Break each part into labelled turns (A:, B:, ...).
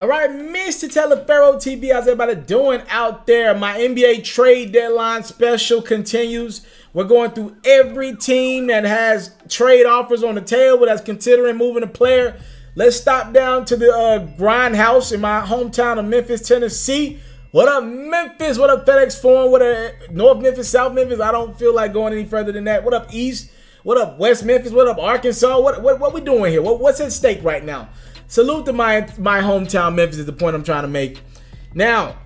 A: All right, Mr. Telefero TV, how's everybody doing out there? My NBA trade deadline special continues. We're going through every team that has trade offers on the table that's considering moving a player. Let's stop down to the grindhouse in my hometown of Memphis, Tennessee. What up, Memphis? What up, FedEx Forum? What up, North Memphis, South Memphis? I don't feel like going any further than that. What up, East? What up, West Memphis? What up, Arkansas? What we doing here? What's at stake right now? Salute to my hometown, Memphis, is the point I'm trying to make. Now,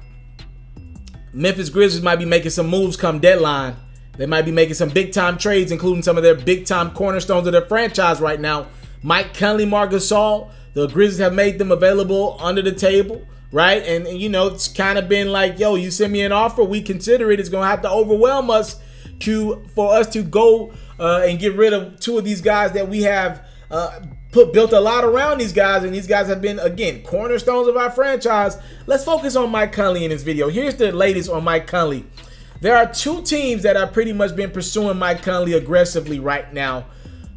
A: Memphis Grizzlies might be making some moves come deadline. They might be making some big-time trades, including some of their big-time cornerstones of their franchise right now. Mike Conley, Marc Gasol. The Grizzlies have made them available under the table, right? And you know, it's kind of been like, yo, you send me an offer, we consider it. It's going to have to overwhelm us for us to go and get rid of two of these guys that we have built a lot around these guys, and these guys have been, again, cornerstones of our franchise. Let's focus on Mike Conley in this video. Here's the latest on Mike Conley. There are two teams that have pretty much been pursuing Mike Conley aggressively right now.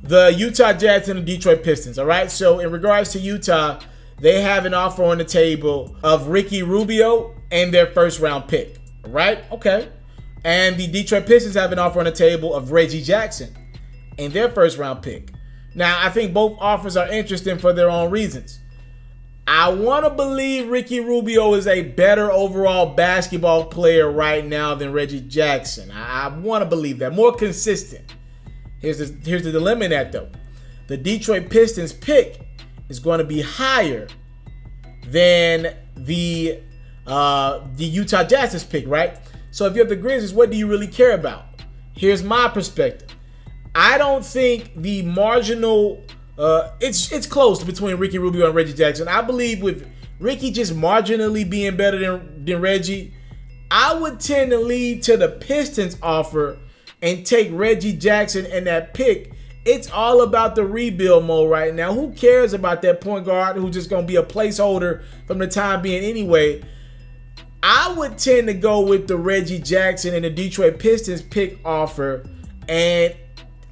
A: The Utah Jazz and the Detroit Pistons, all right? So in regards to Utah, they have an offer on the table of Ricky Rubio and their first-round pick, right? Okay. And the Detroit Pistons have an offer on the table of Reggie Jackson and their first-round pick. Now, I think both offers are interesting for their own reasons. I want to believe Ricky Rubio is a better overall basketball player right now than Reggie Jackson. I want to believe that. More consistent. Here's the dilemma in that, though. The Detroit Pistons pick is going to be higher than the Utah Jazz's pick, right? So if you're the Grizzlies, what do you really care about? Here's my perspective. I don't think the marginal, it's close between Ricky Rubio and Reggie Jackson. I believe with Ricky just marginally being better than Reggie, I would tend to lead to the Pistons offer and take Reggie Jackson and that pick. It's all about the rebuild mode right now. Who cares about that point guard who's just going to be a placeholder from the time being anyway? I would tend to go with the Reggie Jackson and the Detroit Pistons pick offer and,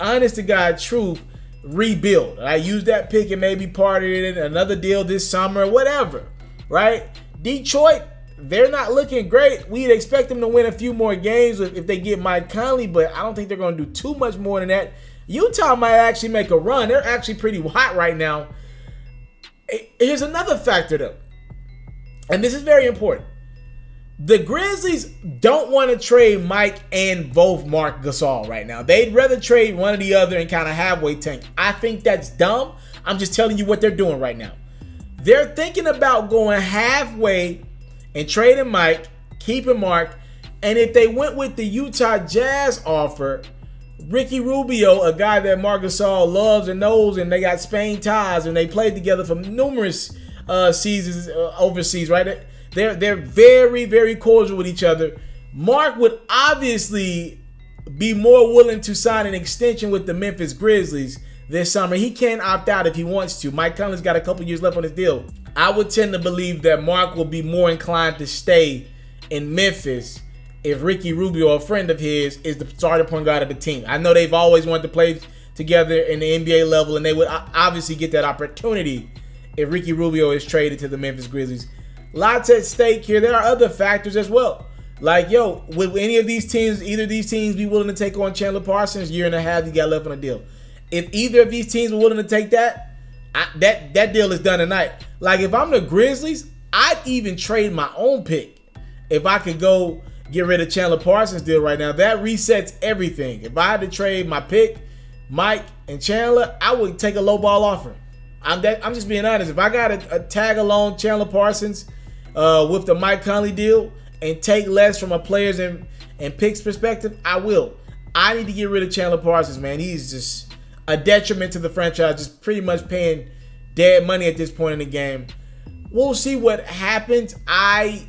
A: honest to God truth, rebuild. I use that pick and maybe part of it in another deal this summer, whatever, right? Detroit, they're not looking great. We'd expect them to win a few more games if they get Mike Conley, but I don't think they're going to do too much more than that. Utah might actually make a run. They're actually pretty hot right now. Here's another factor, though, and this is very important. The Grizzlies don't want to trade Mike and both Marc Gasol right now. They'd rather trade one or the other and kind of halfway tank. I think that's dumb. I'm just telling you what they're doing right now. They're thinking about going halfway and trading Mike, keeping Marc, and if they went with the Utah Jazz offer, Ricky Rubio, a guy that Marc Gasol loves and knows, and they got Spain ties, and they played together for numerous seasons overseas, right? They're very, very cordial with each other. Marc would obviously be more willing to sign an extension with the Memphis Grizzlies this summer. He can opt out if he wants to. Mike Conley's got a couple years left on his deal. I would tend to believe that Marc will be more inclined to stay in Memphis if Ricky Rubio, a friend of his, is the starting point guard of the team. I know they've always wanted to play together in the NBA level, and they would obviously get that opportunity if Ricky Rubio is traded to the Memphis Grizzlies. Lots at stake here. There are other factors as well. Like, yo, would any of these teams, either of these teams, be willing to take on Chandler Parsons? Year and a half he got left on a deal. If either of these teams were willing to take that, that deal is done tonight. Like, if I'm the Grizzlies, I'd even trade my own pick if I could go get rid of Chandler Parsons' deal right now. That resets everything. If I had to trade my pick, Mike and Chandler, I would take a low ball offer. I'm just being honest. If I got a tag along Chandler Parsons with the Mike Conley deal and take less from a players and picks perspective, I will. I need to get rid of Chandler Parsons, man. He's just a detriment to the franchise, just pretty much paying dead money at this point in the game. We'll see what happens. I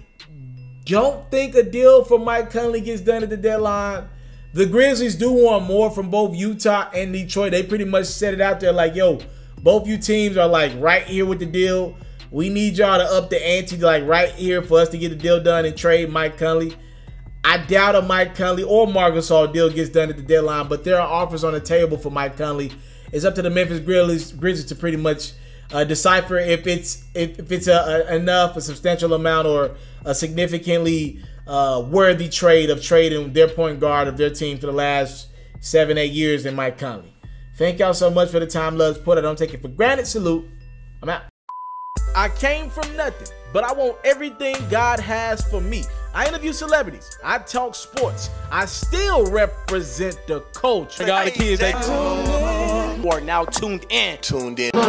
A: don't think a deal for Mike Conley gets done at the deadline. The Grizzlies do want more from both Utah and Detroit. They pretty much set it out there like, yo, both you teams are like right here with the deal. We need y'all to up the ante like right here for us to get the deal done and trade Mike Conley. I doubt a Mike Conley or Marc Gasol deal gets done at the deadline, but there are offers on the table for Mike Conley. It's up to the Memphis Grizzlies to pretty much decipher if it's a substantial amount or a significantly worthy trade of trading their point guard of their team for the last 7-8 years in Mike Conley. Thank y'all so much for the time, love, support. I don't take it for granted. Salute. I'm out. I came from nothing, but I want everything God has for me. I interview celebrities. I talk sports. I still represent the culture.
B: I got the kids. They are now tuned in.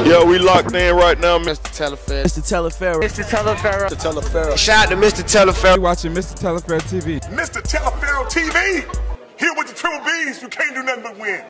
C: Yo, we locked in right now, Mr.
B: Mr. Teleferro.
C: Shout out to Mr. Teleferro.
D: You're watching Mr. Teleferro TV.
E: Mr. Teleferro TV, here with the triple B's, you can't do nothing but win.